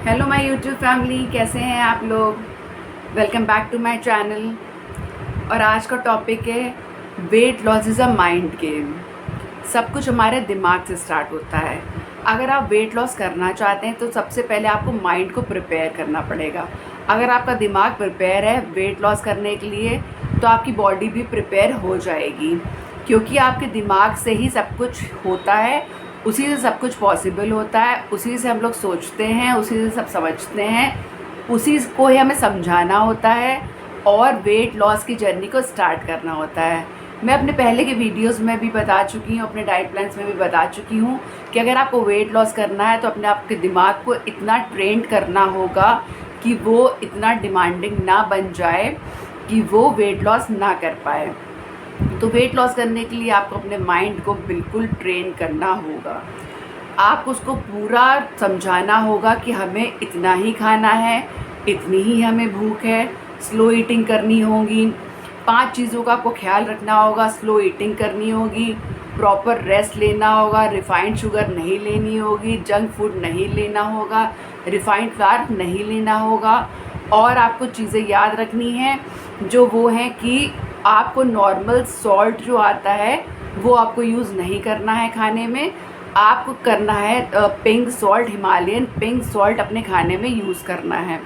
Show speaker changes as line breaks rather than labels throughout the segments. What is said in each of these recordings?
Hello my YouTube family, कैसे हैं आप लोग। Welcome back to my channel. और आज का टॉपिक है weight loss is a mind game. सब कुछ हमारे दिमाग से स्टार्ट होता है। अगर आप वेट लॉस करना चाहते हैं तो सबसे पहले आपको माइंड को प्रिपेयर करना पड़ेगा। अगर आपका दिमाग प्रिपेयर है वेट लॉस करने के लिए तो आपकी बॉडी भी प्रिपेयर हो जाएगी, क्योंकि आपके दिमाग से ही सब कुछ होता है, उसी से सब कुछ पॉसिबल होता है, उसी से हम लोग सोचते हैं, उसी से सब समझते हैं, उसी को ही हमें समझाना होता है और वेट लॉस की जर्नी को स्टार्ट करना होता है। मैं अपने पहले के वीडियोस में भी बता चुकी हूँ, अपने डाइट प्लान्स में भी बता चुकी हूँ कि अगर आपको वेट लॉस करना है तो अपने आपके दिमाग को इतना ट्रेंड करना होगा कि वो इतना डिमांडिंग ना बन जाए कि वो वेट लॉस ना कर पाए। तो वेट लॉस करने के लिए आपको अपने माइंड को बिल्कुल ट्रेन करना होगा। आप उसको पूरा समझाना होगा कि हमें इतना ही खाना है, इतनी ही हमें भूख है, स्लो ईटिंग करनी होगी, 5 चीज़ों का आपको ख्याल रखना होगा, स्लो ईटिंग करनी होगी, प्रॉपर रेस्ट लेना होगा, रिफ़ाइंड शुगर नहीं लेनी होगी, जंक फूड नहीं लेना होगा, रिफ़ाइंड फ्लावर नहीं लेना होगा। और आपको चीज़ें याद रखनी हैं जो वो हैं कि आपको नॉर्मल सॉल्ट जो आता है वो आपको यूज़ नहीं करना है खाने में। आपको करना है pink salt, Himalayan pink salt अपने खाने में यूज़ करना है।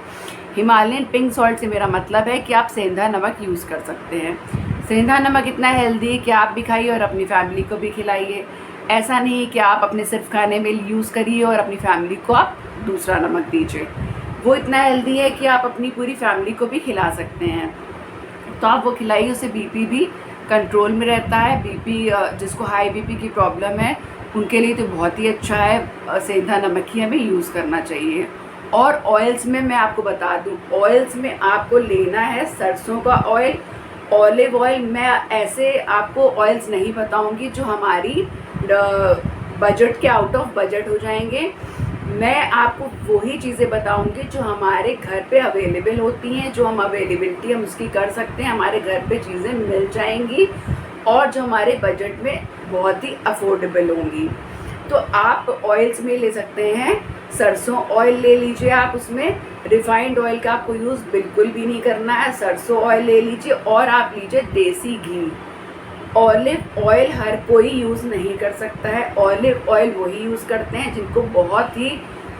हिमालयन पिंक सॉल्ट से मेरा मतलब है कि आप सेंधा नमक यूज़ कर सकते हैं। सेंधा नमक इतना हेल्दी है कि आप भी खाइए और अपनी फैमिली को भी खिलाइए। ऐसा नहीं कि आप अपने सिर्फ खाने में यूज़ करिए और अपनी फैमिली को आप दूसरा नमक दीजिए। वो इतना हेल्दी है कि आप अपनी पूरी फैमिली को भी खिला सकते हैं। तो आप वो खिलाइए, उससे बीपी भी कंट्रोल में रहता है। बीपी जिसको हाई बीपी की प्रॉब्लम है उनके लिए तो बहुत ही अच्छा है, सेंधा नमक ही हमें यूज़ करना चाहिए। और ऑयल्स में मैं आपको बता दूं, ऑयल्स में आपको लेना है सरसों का ऑयल, ऑलिव ऑयल। मैं ऐसे आपको ऑयल्स नहीं बताऊंगी जो हमारी बजट के आउट ऑफ बजट हो जाएंगे। मैं आपको वही चीज़ें बताऊंगी जो हमारे घर पे अवेलेबल होती हैं, जो हम अवेलेबिलिटी हम उसकी कर सकते हैं, हमारे घर पे चीज़ें मिल जाएंगी और जो हमारे बजट में बहुत ही अफोर्डेबल होंगी। तो आप ऑयल्स में ले सकते हैं, सरसों ऑयल ले लीजिए आप, उसमें रिफाइंड ऑयल का आपको यूज़ बिल्कुल भी नहीं करना है। सरसों ऑयल ले लीजिए और आप लीजिए देसी घी। ऑलिव ऑयल हर कोई यूज़ नहीं कर सकता है। ऑलिव ऑयल वही यूज़ करते हैं जिनको बहुत ही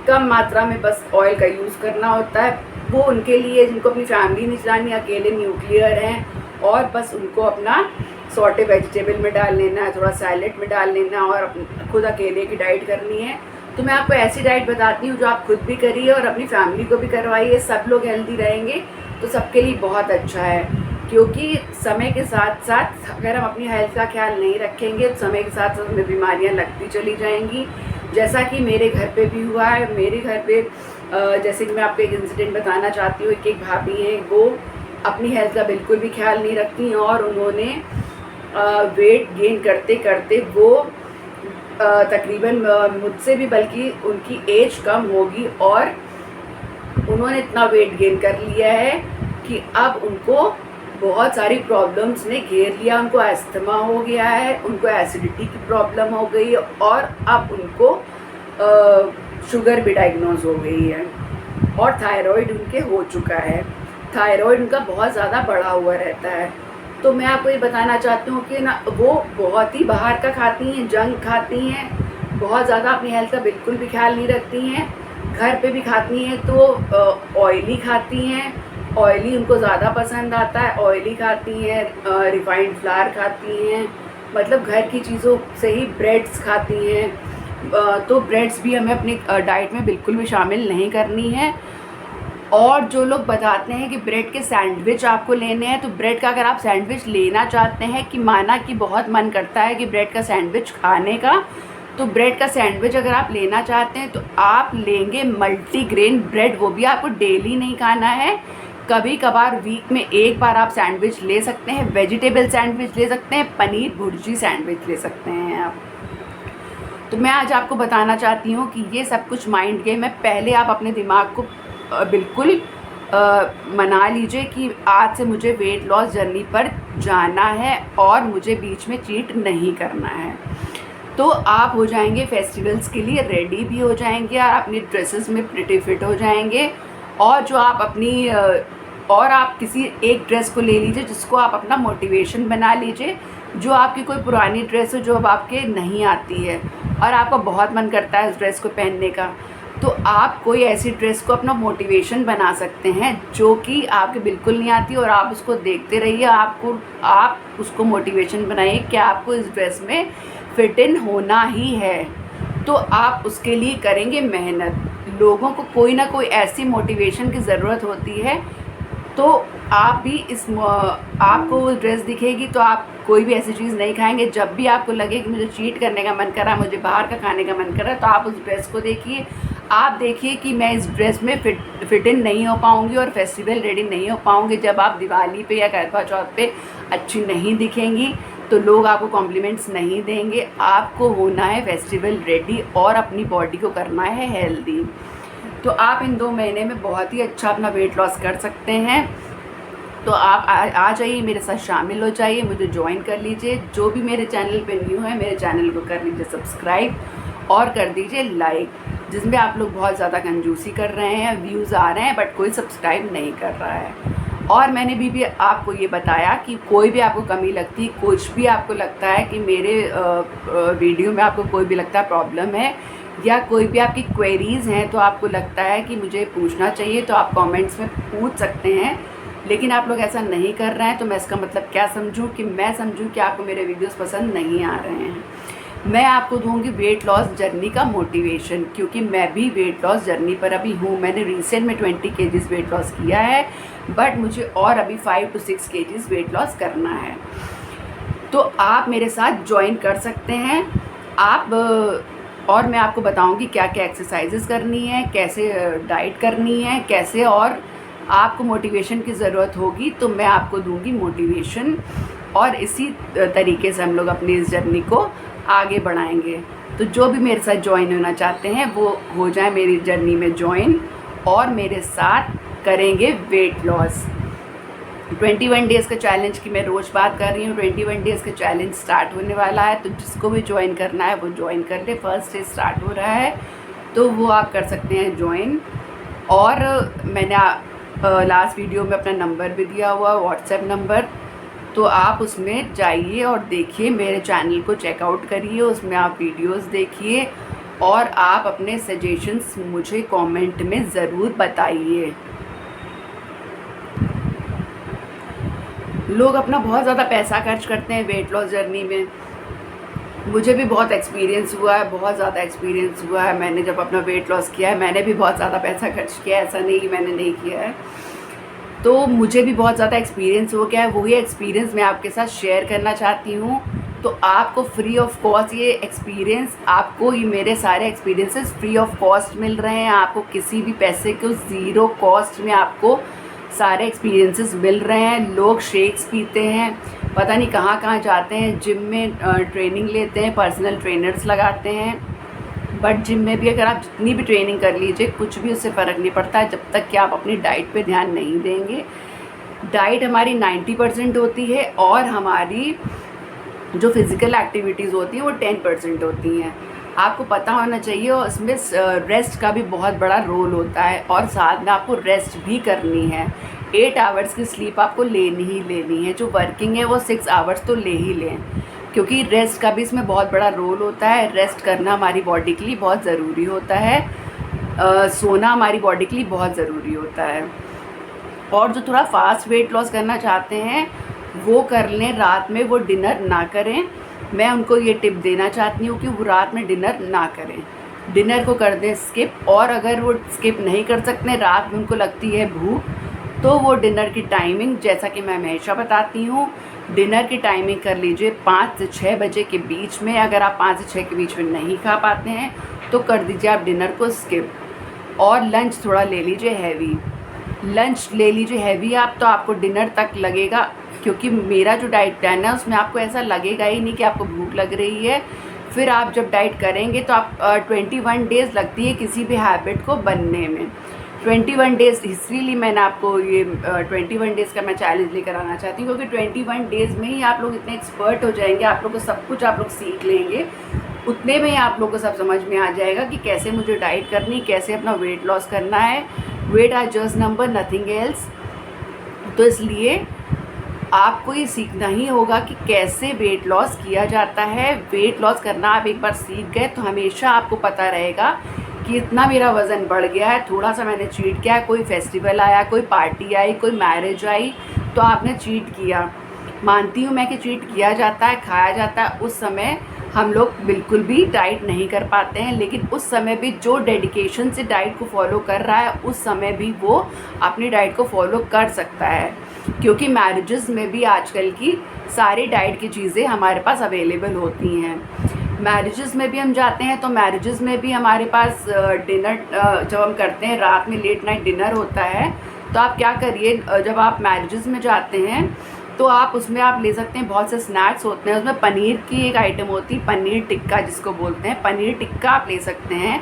कम मात्रा में बस ऑयल का यूज़ करना होता है। वो उनके लिए जिनको अपनी फैमिली नहीं चलानी, अकेले न्यूक्लियर हैं और बस उनको अपना सॉटे वेजिटेबल में डाल लेना है, थोड़ा सैलेड में डाल लेना और खुद अकेले की डाइट करनी है। तो मैं आपको ऐसी डाइट बताती हूँ जो आप खुद भी करिए और अपनी फैमिली को भी करवाइए। सब लोग हेल्दी रहेंगे तो सबके लिए बहुत अच्छा है। क्योंकि समय के साथ साथ अगर हम अपनी हेल्थ का ख्याल नहीं रखेंगे तो समय के साथ साथ हमें बीमारियाँ लगती चली जाएंगी। जैसा कि मेरे घर पे भी हुआ है। मेरे घर पे जैसे कि मैं आपको एक इंसिडेंट बताना चाहती हूँ। एक भाभी हैं, वो अपनी हेल्थ का बिल्कुल भी ख्याल नहीं रखती और उन्होंने वेट गेन करते करते वो तकरीबन मुझसे भी बल्कि उनकी एज कम होगी और उन्होंने इतना वेट गेन कर लिया है कि अब उनको बहुत सारी प्रॉब्लम्स ने घेर लिया। उनको अस्थमा हो गया है, उनको एसिडिटी की प्रॉब्लम हो गई है और अब उनको शुगर भी डायग्नोज हो गई है और थायराइड उनके हो चुका है। थायराइड उनका बहुत ज़्यादा बढ़ा हुआ रहता है। तो मैं आपको ये बताना चाहती हूँ कि ना वो बहुत ही बाहर का खाती हैं, जंक खाती हैं, बहुत ज़्यादा अपनी हेल्थ का बिल्कुल भी ख्याल नहीं रखती हैं। घर पे भी खाती हैं तो ऑयली खाती हैं, ऑयली उनको ज़्यादा पसंद आता है, ऑयली खाती हैं, रिफाइंड फ्लावर खाती हैं, मतलब घर की चीज़ों से ही ब्रेड्स खाती हैं। तो ब्रेड्स भी हमें अपनी डाइट में बिल्कुल भी शामिल नहीं करनी है। और जो लोग बताते हैं कि ब्रेड के सैंडविच आपको लेने हैं, तो ब्रेड का अगर आप सैंडविच लेना चाहते हैं कि माना कि बहुत मन करता है कि ब्रेड का सैंडविच खाने का, तो ब्रेड का सैंडविच अगर आप लेना चाहते हैं तो आप लेंगे मल्टीग्रेन ब्रेड। वो भी आपको डेली नहीं खाना है, कभी कभार वीक में एक बार आप सैंडविच ले सकते हैं। वेजिटेबल सैंडविच ले सकते हैं, पनीर भुर्जी सैंडविच ले सकते हैं आप। तो मैं आज आपको बताना चाहती हूँ कि ये सब कुछ माइंड गेम है। पहले आप अपने दिमाग को बिल्कुल मना लीजिए कि आज से मुझे वेट लॉस जर्नी पर जाना है और मुझे बीच में चीट नहीं करना है। तो आप हो जाएंगे फेस्टिवल्स के लिए रेडी भी हो जाएंगे और अपनी ड्रेसेस में प्रिटी फिट हो जाएंगे। और जो आप अपनी और आप किसी एक ड्रेस को ले लीजिए जिसको आप अपना मोटिवेशन बना लीजिए, जो आपकी कोई पुरानी ड्रेस हो जो अब आपके नहीं आती है और आपका बहुत मन करता है इस ड्रेस को पहनने का, तो आप कोई ऐसी ड्रेस को अपना मोटिवेशन बना सकते हैं जो कि आपके बिल्कुल नहीं आती, और आप उसको देखते रहिए, आप उसको मोटिवेशन बनाइए कि आपको इस ड्रेस में फिट इन होना ही है। तो आप उसके लिए करेंगे मेहनत। लोगों को कोई ना कोई ऐसी मोटिवेशन की ज़रूरत होती है, तो आप भी आपको वो ड्रेस दिखेगी तो आप कोई भी ऐसी चीज़ नहीं खाएंगे। जब भी आपको लगे कि मुझे चीट करने का मन कर रहा है, मुझे बाहर का खाने का मन कर रहा है, तो आप उस ड्रेस को देखिए, आप देखिए कि मैं इस ड्रेस में फिट इन नहीं हो पाऊँगी और फेस्टिवल रेडी नहीं हो पाऊँगी। जब आप दिवाली पे या करवा चौथ पे अच्छी नहीं दिखेंगी तो लोग आपको कॉम्प्लीमेंट्स नहीं देंगे। आपको होना है फेस्टिवल रेडी और अपनी बॉडी को करना है हेल्दी। तो आप इन 2 महीने में बहुत ही अच्छा अपना वेट लॉस कर सकते हैं। तो आप आ जाइए, मेरे साथ शामिल हो जाइए, मुझे ज्वाइन कर लीजिए। जो भी मेरे चैनल पे न्यू है, मेरे चैनल को कर लीजिए सब्सक्राइब और कर दीजिए लाइक। जिसमें आप लोग बहुत ज़्यादा कंजूसी कर रहे हैं, व्यूज़ आ रहे हैं बट कोई सब्सक्राइब नहीं कर रहा है। और मैंने भी आपको ये बताया कि कोई भी आपको कमी लगती, कुछ भी आपको लगता है कि मेरे वीडियो में आपको कोई भी लगता है प्रॉब्लम है या कोई भी आपकी क्वेरीज़ हैं, तो आपको लगता है कि मुझे पूछना चाहिए, तो आप कमेंट्स में पूछ सकते हैं। लेकिन आप लोग ऐसा नहीं कर रहे हैं, तो मैं इसका मतलब क्या समझूं कि मैं समझूं कि आपको मेरे वीडियोस पसंद नहीं आ रहे हैं। मैं आपको दूंगी वेट लॉस जर्नी का मोटिवेशन, क्योंकि मैं भी वेट लॉस जर्नी पर अभी हूँ। मैंने रिसेंट में 20 kgs वेट लॉस किया है, बट मुझे और अभी 5 to 6 kgs वेट लॉस करना है। तो आप मेरे साथ ज्वाइन कर सकते हैं। और मैं आपको बताऊंगी क्या क्या एक्सरसाइजेस करनी है, कैसे डाइट करनी है, कैसे, और आपको मोटिवेशन की ज़रूरत होगी तो मैं आपको दूंगी मोटिवेशन, और इसी तरीके से हम लोग अपनी इस जर्नी को आगे बढ़ाएंगे। तो जो भी मेरे साथ ज्वाइन होना चाहते हैं वो हो जाए मेरी जर्नी में ज्वाइन और मेरे साथ करेंगे वेट लॉस। 21 डेज़ का चैलेंज की मैं रोज़ बात कर रही हूँ। 21 डेज़ का चैलेंज स्टार्ट होने वाला है, तो जिसको भी ज्वाइन करना है वो ज्वाइन कर ले। फर्स्ट डे स्टार्ट हो रहा है तो वो आप कर सकते हैं ज्वाइन। और मैंने लास्ट वीडियो में अपना नंबर भी दिया हुआ, व्हाट्सएप नंबर, तो आप उसमें जाइए और देखिए, मेरे चैनल को चेकआउट करिए, उसमें आप वीडियोस देखिए और आप अपने सजेशंस मुझे कमेंट में ज़रूर बताइए। लोग अपना बहुत ज़्यादा पैसा खर्च करते हैं वेट लॉस जर्नी में। मुझे भी बहुत एक्सपीरियंस हुआ है, बहुत ज़्यादा एक्सपीरियंस हुआ है। मैंने जब अपना वेट लॉस किया है, मैंने भी बहुत ज़्यादा पैसा खर्च किया है, ऐसा नहीं कि मैंने नहीं किया है। तो मुझे भी बहुत ज़्यादा एक्सपीरियंस हो गया है, वही एक्सपीरियंस मैं आपके साथ शेयर करना चाहती हूँ। तो आपको फ्री ऑफ कॉस्ट ये एक्सपीरियंस, आपको ये मेरे सारे एक्सपीरियंसेस फ्री ऑफ कॉस्ट मिल रहे हैं। आपको किसी भी पैसे को ज़ीरो कॉस्ट में आपको सारे एक्सपीरियंसेस मिल रहे हैं। लोग शेक्स पीते हैं, पता नहीं कहाँ कहाँ जाते हैं, जिम में ट्रेनिंग लेते हैं, पर्सनल ट्रेनर्स लगाते हैं, बट जिम में भी अगर आप जितनी भी ट्रेनिंग कर लीजिए कुछ भी उससे फ़र्क नहीं पड़ता है जब तक कि आप अपनी डाइट पे ध्यान नहीं देंगे। डाइट हमारी 90% होती है और हमारी जो फिज़िकल एक्टिविटीज़ होती हैं वो 10% होती हैं। आपको पता होना चाहिए, और इसमें रेस्ट का भी बहुत बड़ा रोल होता है, और साथ में आपको रेस्ट भी करनी है। 8 आवर्स की स्लीप आपको लेनी ही लेनी है। जो वर्किंग है वो 6 आवर्स तो ले ही लें, क्योंकि रेस्ट का भी इसमें बहुत बड़ा रोल होता है। रेस्ट करना हमारी बॉडी के लिए बहुत ज़रूरी होता है, सोना हमारी बॉडी के लिए बहुत ज़रूरी होता है। और जो थोड़ा फास्ट वेट लॉस करना चाहते हैं वो कर लें, रात में वो डिनर ना करें। मैं उनको ये टिप देना चाहती हूँ कि वो रात में डिनर ना करें, डिनर को कर दें स्किप। और अगर वो स्किप नहीं कर सकते, रात में उनको लगती है भूख, तो वो डिनर की टाइमिंग, जैसा कि मैं हमेशा बताती हूँ, डिनर की टाइमिंग कर लीजिए 5 से 6 बजे के बीच में। अगर आप 5 से 6 के बीच में नहीं खा पाते हैं तो कर दीजिए आप डिनर को स्किप। और लंच थोड़ा ले लीजिए हैवी, लंच ले लीजिए हैवी आप, तो आपको डिनर तक लगेगा, क्योंकि मेरा जो डाइट प्लान है उसमें आपको ऐसा लगेगा ही नहीं कि आपको भूख लग रही है। फिर आप जब डाइट करेंगे तो आप 21 डेज़ लगती है किसी भी हैबिट को बनने में। 21 डेज़ इसीलिए मैंने आपको ये 21 डेज़ का मैं चैलेंज लेकर आना चाहती हूँ, क्योंकि 21 डेज़ में ही आप लोग इतने एक्सपर्ट हो जाएंगे, आप लोग को सब कुछ आप लोग सीख लेंगे उतने में ही आप लोगों को सब समझ में आ जाएगा कि कैसे मुझे डाइट करनी, कैसे अपना वेट लॉस करना है। Weight are just number, nothing else. तो इसलिए आपको ये सीखना ही होगा कि कैसे वेट लॉस किया जाता है। वेट लॉस करना आप एक बार सीख गए तो हमेशा आपको पता रहेगा कि इतना मेरा वज़न बढ़ गया है, थोड़ा सा मैंने चीट किया, कोई फेस्टिवल आया, कोई पार्टी आई, कोई मैरिज आई, तो आपने चीट किया। मानती हूँ मैं कि चीट किया जाता है, खाया जाता है। उस समय हम लोग बिल्कुल भी डाइट नहीं कर पाते हैं, लेकिन उस समय भी जो डेडिकेशन से डाइट को फॉलो कर रहा है, उस समय भी वो अपनी डाइट को फॉलो कर सकता है। क्योंकि मैरिजेस में भी आजकल की सारी डाइट की चीज़ें हमारे पास अवेलेबल होती हैं। मैरिजेस में भी हम जाते हैं तो मैरिजेस में भी हमारे पास डिनर जब हम करते हैं, रात में लेट नाइट डिनर होता है, तो आप क्या करिए, जब आप मैरिजेस में जाते हैं तो आप उसमें आप ले सकते हैं, बहुत से स्नैक्स होते हैं। उसमें पनीर की एक आइटम होती है, पनीर टिक्का जिसको बोलते हैं। पनीर टिक्का आप ले सकते हैं,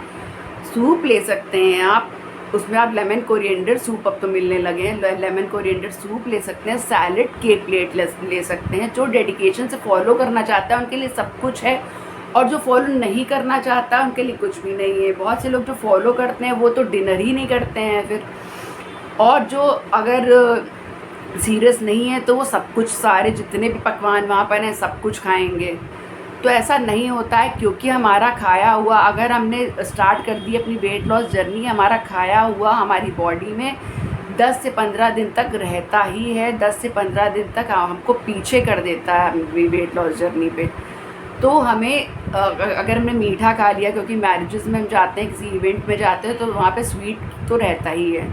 सूप ले सकते हैं आप, उसमें आप लेमन कोरिएंडर सूप अब तो मिलने लगे हैं, लेमन कोरिएंडर सूप ले सकते हैं। सैलड के प्लेट ले सकते हैं। जो डेडिकेशन से फॉलो करना चाहता है उनके लिए सब कुछ है, और जो फॉलो नहीं करना चाहता उनके लिए कुछ भी नहीं है। बहुत से लोग जो फॉलो करते हैं वो तो डिनर ही नहीं करते हैं फिर, और जो अगर सीरियस नहीं है तो वो सब कुछ, सारे जितने भी पकवान वहाँ पर हैं सब कुछ खाएंगे। तो ऐसा नहीं होता है, क्योंकि हमारा खाया हुआ, अगर हमने स्टार्ट कर दी अपनी वेट लॉस जर्नी, हमारा खाया हुआ हमारी बॉडी में 10 से 15 दिन तक रहता ही है। 10 से 15 दिन तक हमको पीछे कर देता है वेट लॉस जर्नी पे। तो हमें अगर हमने मीठा खा लिया, क्योंकि मैरिजेस में हम जाते हैं, किसी इवेंट में जाते हैं, तो वहाँ पे स्वीट तो रहता ही है,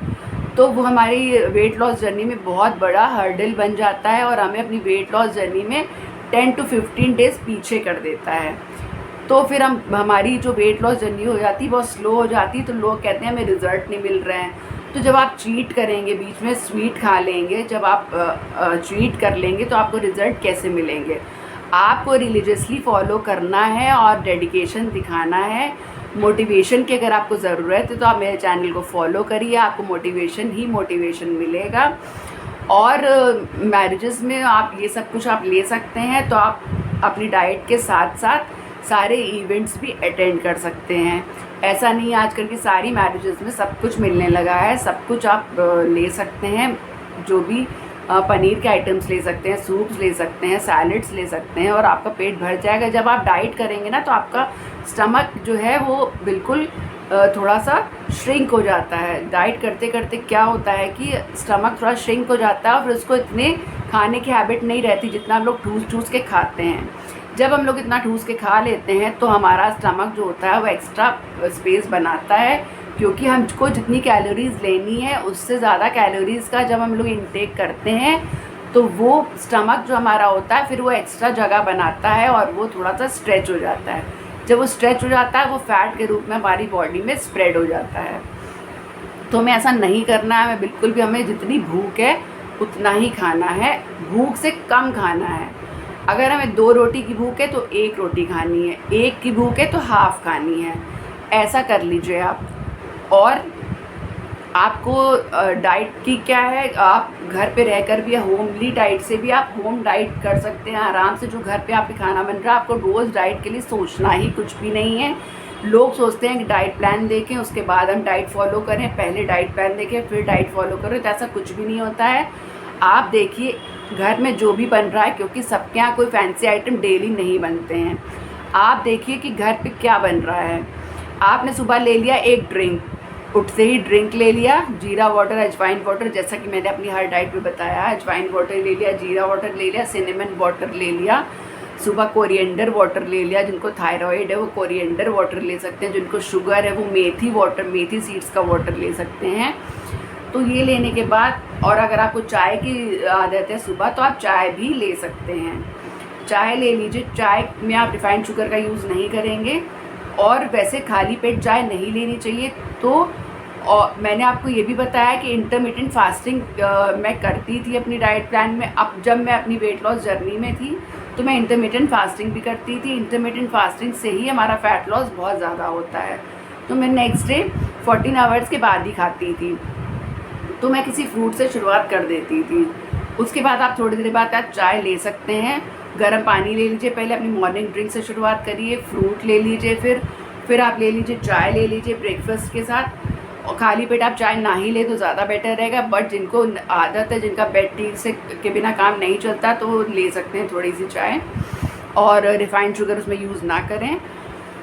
तो वो हमारी वेट लॉस जर्नी में बहुत बड़ा हर्डल बन जाता है, और हमें अपनी वेट लॉस जर्नी में 10 to 15 डेज़ पीछे कर देता है। तो फिर हमारी जो वेट लॉस जर्नी हो जाती है बहुत स्लो हो जाती है। तो लोग कहते हैं हमें रिज़ल्ट नहीं मिल रहे हैं। तो जब आप चीट करेंगे, बीच में स्वीट खा लेंगे, जब आप चीट कर लेंगे, तो आपको रिज़ल्ट कैसे मिलेंगे? आपको रिलीजियसली फॉलो करना है और डेडिकेशन दिखाना है। मोटिवेशन की अगर आपको ज़रूरत है तो आप मेरे चैनल को फॉलो करिए, आपको मोटिवेशन ही मोटिवेशन मिलेगा। और मैरिजेस में आप ये सब कुछ आप ले सकते हैं, तो आप अपनी डाइट के साथ साथ सारे इवेंट्स भी अटेंड कर सकते हैं। ऐसा नहीं, आजकल की सारी मैरिजेस में सब कुछ मिलने लगा है, सब कुछ आप ले सकते हैं। जो भी पनीर के आइटम्स ले सकते हैं, सूप्स ले सकते हैं, सैलड्स ले सकते हैं, और आपका पेट भर जाएगा। जब आप डाइट करेंगे ना तो आपका स्टमक जो है वो बिल्कुल थोड़ा सा श्रिंक हो जाता है। डाइट करते करते क्या होता है कि स्टमक थोड़ा श्रिंक हो जाता है, और फिर उसको इतने खाने की हैबिट नहीं रहती जितना हम लोग ठूस ठूस के खाते हैं। जब हम लोग इतना ठूस के खा लेते हैं तो हमारा स्टमक जो होता है वो एक्स्ट्रा स्पेस बनाता है, क्योंकि हमको जितनी कैलोरीज़ लेनी है उससे ज़्यादा कैलोरीज़ का जब हम लोग इंटेक करते हैं तो वो स्टमक जो हमारा होता है फिर वो एक्स्ट्रा जगह बनाता है, और वो थोड़ा सा स्ट्रेच हो जाता है। जब वो स्ट्रेच हो जाता है वो फैट के रूप में हमारी बॉडी में स्प्रेड हो जाता है। तो हमें ऐसा नहीं करना है, हमें बिल्कुल भी, हमें जितनी भूख है उतना ही खाना है, भूख से कम खाना है। अगर हमें 2 रोटी की भूख है तो 1 रोटी खानी है, 1 की भूख है तो हाफ़ खानी है। ऐसा कर लीजिए आप। और आपको डाइट की क्या है, आप घर पे रहकर भी होमली डाइट से भी आप होम डाइट कर सकते हैं आराम से। जो घर पे आपके खाना बन रहा है, आपको रोज़ डाइट के लिए सोचना ही कुछ भी नहीं है। लोग सोचते हैं कि डाइट प्लान देखें उसके बाद हम डाइट फॉलो करें, पहले डाइट प्लान देखें फिर डाइट फॉलो करें, तो ऐसा कुछ भी नहीं होता है। आप देखिए घर में जो भी बन रहा है, क्योंकि सबके यहाँ कोई फैंसी आइटम डेली नहीं बनते हैं। आप देखिए कि घर पे क्या बन रहा है। आपने सुबह ले लिया एक ड्रिंक, उठते ही ड्रिंक ले लिया, जीरा वाटर, अजवाइन वाटर, जैसा कि मैंने अपनी हर डाइट में बताया, अजवाइन वाटर ले लिया, जीरा वाटर ले लिया, सिनेमन वाटर ले लिया, सुबह कोरिएंडर वाटर ले लिया। जिनको थायराइड है वो कोरिएंडर वाटर ले सकते हैं, जिनको शुगर है वो मेथी वाटर, मेथी सीड्स का वाटर ले सकते हैं। तो ये लेने के बाद, और अगर आपको चाय की आदत है सुबह तो आप चाय भी ले सकते हैं, चाय ले लीजिए। चाय में आप रिफाइंड शुगर का यूज़ नहीं करेंगे, और वैसे खाली पेट चाय नहीं लेनी चाहिए। तो और मैंने आपको ये भी बताया कि इंटरमिटेंट फास्टिंग मैं करती थी अपनी डाइट प्लान में। अब जब मैं अपनी वेट लॉस जर्नी में थी तो मैं इंटरमिटेंट फास्टिंग भी करती थी। इंटरमिटेंट फास्टिंग से ही हमारा फ़ैट लॉस बहुत ज़्यादा होता है। तो मैं नेक्स्ट डे 14 आवर्स के बाद ही खाती थी। तो मैं किसी फ्रूट से शुरुआत कर देती थी, उसके बाद आप थोड़ी देर बाद आप चाय ले सकते हैं। गर्म पानी ले लीजिए, पहले अपनी मॉर्निंग ड्रिंक से शुरुआत करिए, फ्रूट ले लीजिए, फिर आप ले लीजिए चाय ले लीजिए ब्रेकफास्ट के साथ। और खाली पेट आप चाय ना ही ले तो ज़्यादा बेटर रहेगा, बट जिनको आदत है, जिनका बेड टी से के बिना काम नहीं चलता, तो ले सकते हैं थोड़ी सी चाय, और रिफाइंड शुगर उसमें यूज़ ना करें।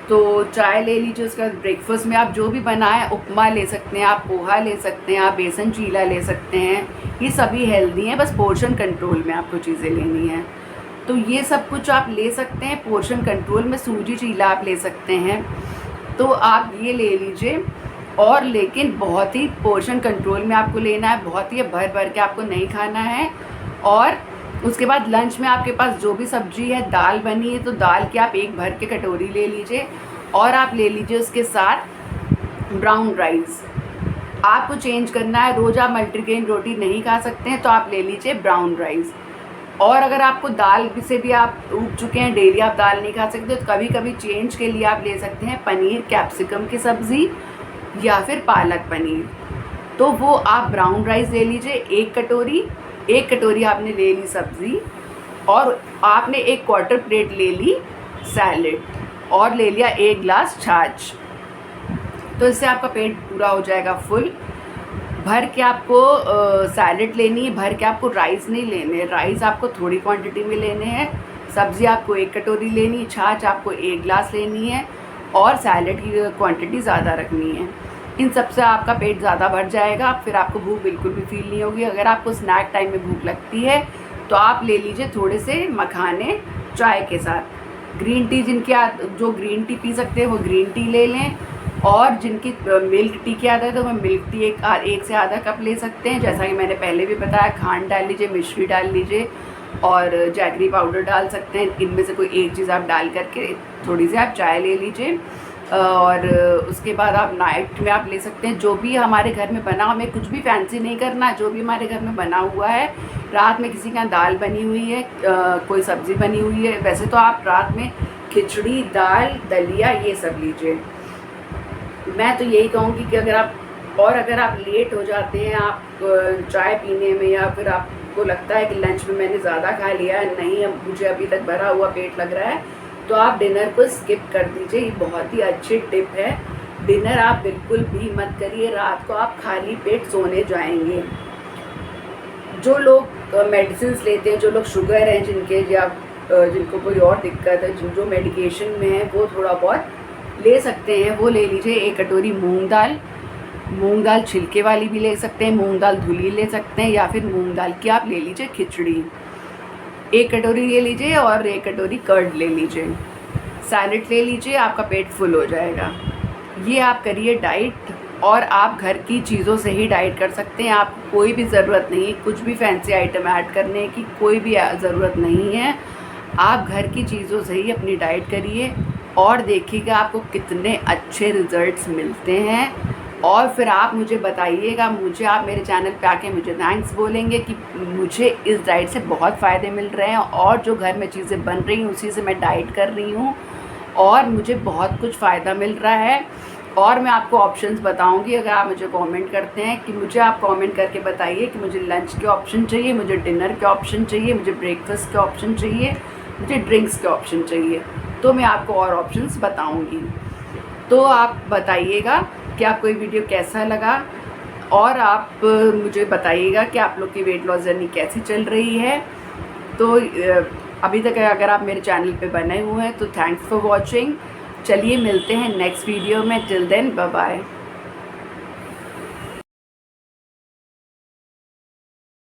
तो चाय ले लीजिए। उसके बाद ब्रेकफास्ट में आप जो भी बनाएं, उपमा ले सकते हैं, आप पोहा ले सकते हैं, आप बेसन चीला ले सकते हैं, ये सभी हेल्दी हैं, बस पोर्शन कंट्रोल में आपको चीज़ें लेनी है। तो ये सब कुछ आप ले सकते हैं पोर्शन कंट्रोल में। सूजी चीला आप ले सकते हैं, तो आप ये ले लीजिए, और लेकिन बहुत ही पोर्शन कंट्रोल में आपको लेना है, बहुत ही भर भर के आपको नहीं खाना है। और उसके बाद लंच में आपके पास जो भी सब्जी है, दाल बनी है तो दाल की आप एक भर के कटोरी ले लीजिए, और आप ले लीजिए उसके साथ ब्राउन राइस। आपको चेंज करना है, रोज़ आप मल्टीग्रेन रोटी नहीं खा सकते हैं, तो आप ले लीजिए ब्राउन राइस। और अगर आपको दाल से भी आप ऊब चुके हैं, डेली आप दाल नहीं खा सकते, तो कभी कभी चेंज के लिए आप ले सकते हैं पनीर कैप्सिकम की सब्ज़ी या फिर पालक पनीर। तो वो आप ब्राउन राइस ले लीजिए एक कटोरी आपने ले ली सब्ज़ी, और आपने एक क्वार्टर प्लेट ले ली सैलेड, और ले लिया 1 गिलास छाछ। तो इससे आपका पेट पूरा हो जाएगा फुल। भर के आपको सैलेड लेनी है, भर के आपको राइस नहीं लेने, राइस आपको थोड़ी क्वांटिटी में लेने हैं, सब्ज़ी आपको 1 कटोरी लेनी है, छाछ आपको 1 गिलास लेनी है, और सैलेड की क्वांटिटी ज़्यादा रखनी है। इन सब से आपका पेट ज़्यादा भर जाएगा, फिर आपको भूख बिल्कुल भी फील नहीं होगी। अगर आपको स्नैक टाइम में भूख लगती है तो आप ले लीजिए थोड़े से मखाने चाय के साथ। ग्रीन टी जो ग्रीन टी पी सकते हैं वो ग्रीन टी ले लें, और जिनकी मिल्क टी की आदत है तो वो मिल्क टी एक से आधा कप ले सकते हैं। जैसा कि मैंने पहले भी बताया, खांड डाल लीजिए, मिश्री डाल लीजिए, और जैगरी पाउडर डाल सकते हैं। इनमें से कोई एक चीज़ आप डाल करके थोड़ी सी आप चाय ले लीजिए। और उसके बाद आप नाइट में आप ले सकते हैं जो भी हमारे घर में बना, हमें कुछ भी फैंसी नहीं करना, जो भी हमारे घर में बना हुआ है। रात में किसी के यहाँ दाल बनी हुई है, कोई सब्ज़ी बनी हुई है, वैसे तो आप रात में खिचड़ी, दाल, दलिया ये सब लीजिए। मैं तो यही कहूँगी कि अगर आप लेट हो जाते हैं आप चाय पीने में, या फिर आपको लगता है कि लंच में मैंने ज़्यादा खा लिया है, नहीं अब मुझे अभी तक भरा हुआ पेट लग रहा है, तो आप डिनर को स्किप कर दीजिए। ये बहुत ही अच्छी टिप है। डिनर आप बिल्कुल भी मत करिए, रात को आप खाली पेट सोने जाएंगे। जो लोग मेडिसिन लेते हैं, जो लोग शुगर हैं जिनके, या जिनको कोई और दिक्कत है, जो मेडिकेशन में है, वो थोड़ा बहुत ले सकते हैं, वो ले लीजिए। 1 कटोरी मूंग दाल छिलके वाली भी ले सकते हैं, मूंग दाल धुली ले सकते हैं, या फिर मूंग दाल की आप ले लीजिए खिचड़ी। 1 कटोरी ले लीजिए, और 1 कटोरी कर्ड ले लीजिए, सैलेड ले लीजिए, आपका पेट फुल हो जाएगा। ये आप करिए डाइट, और आप घर की चीज़ों से ही डाइट कर सकते हैं। आपको कोई भी ज़रूरत नहीं, कुछ भी फैंसी आइटम ऐड करने की कोई भी ज़रूरत नहीं है। आप घर की चीज़ों से ही अपनी डाइट करिए, और देखिएगा आपको कितने अच्छे रिज़ल्ट्स मिलते हैं। और फिर आप मुझे बताइएगा, आप मेरे चैनल पे आके मुझे थैंक्स बोलेंगे कि मुझे इस डाइट से बहुत फ़ायदे मिल रहे हैं, और जो घर में चीज़ें बन रही हैं उसी से मैं डाइट कर रही हूँ, और मुझे बहुत कुछ फ़ायदा मिल रहा है। और मैं आपको ऑप्शंस बताऊंगी, अगर आप मुझे कमेंट करते हैं कि मुझे, आप कमेंट करके बताइए कि मुझे लंच के ऑप्शन चाहिए, मुझे डिनर के ऑप्शन चाहिए, मुझे ब्रेकफास्ट के ऑप्शन चाहिए, मुझे ड्रिंक्स के ऑप्शन चाहिए, तो मैं आपको और ऑप्शंस बताऊंगी। तो आप बताइएगा कि आपको ये वीडियो कैसा लगा, और आप मुझे बताइएगा कि आप लोग की वेट लॉस जर्नी कैसी चल रही है। तो अभी तक अगर आप मेरे चैनल पे बने हुए हैं तो थैंक्स फॉर वॉचिंग। चलिए मिलते हैं नेक्स्ट वीडियो में। Till then bye bye.